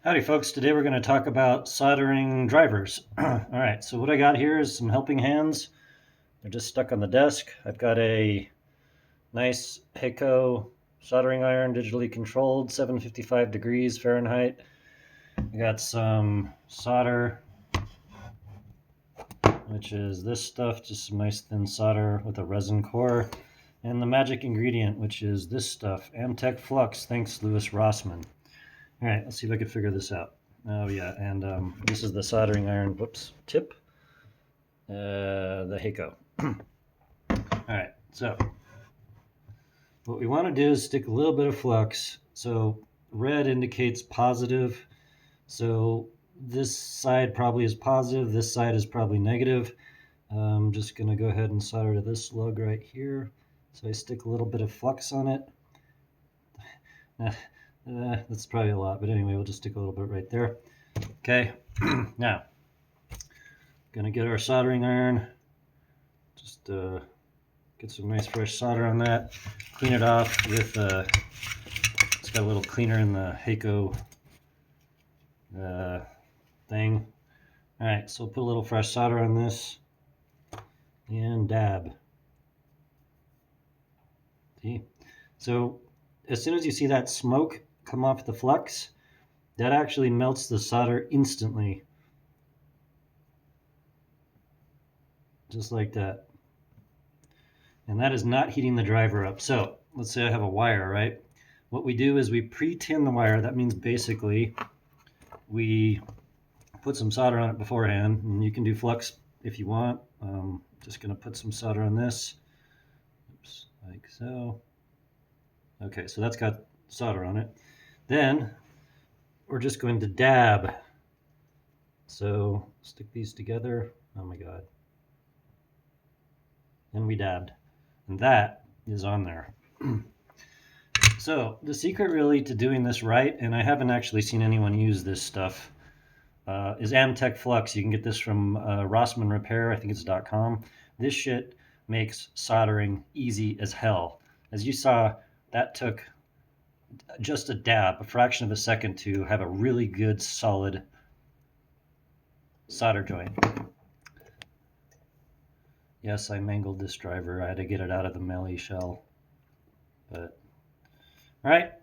Howdy folks, today we're going to talk about soldering drivers. Alright, so what I got here is some helping hands. They're just stuck on the desk. I've got a nice Heiko soldering iron, digitally controlled, 755 degrees Fahrenheit. I got some solder, which is this stuff, just some nice thin solder with a resin core. And the magic ingredient, which is this stuff, Amtech Flux, thanks Louis Rossmann. Alright, let's see if I can figure this out. Oh yeah, and this is the soldering iron, whoops, tip, the Heiko. Alright, so what we want to do is stick a little bit of flux. So red indicates positive, so this side probably is positive, this side is probably negative. I'm just going to go ahead and solder to this lug right here. So I stick a little bit of flux on it. That's probably a lot, but anyway, we'll just stick a little bit right there. Okay, now, gonna get our soldering iron, just get some nice fresh solder on that, clean it off with, it's got a little cleaner in the Heiko thing. Alright, so we'll put a little fresh solder on this, and dab. See? So, as soon as you see that smoke come off the flux, that actually melts the solder instantly. Just like that. And that is not heating the driver up. So let's say I have a wire, right? What we do is we pre-tin the wire. That means basically we put some solder on it beforehand, and you can do flux if you want. Just gonna put some solder on this. Oops, like so. Okay, so that's got solder on it. Then we're just going to dab. So stick these together. Oh my God. And we dabbed. And that is on there. So the secret really to doing this right, and I haven't actually seen anyone use this stuff, is Amtech Flux. You can get this from Rossmann Repair, I think it's .com. This shit makes soldering easy as hell. As you saw, that took just a dab, a fraction of a second to have a really good solid solder joint. Yes, I mangled this driver. I had to get it out of the melee shell. But all right,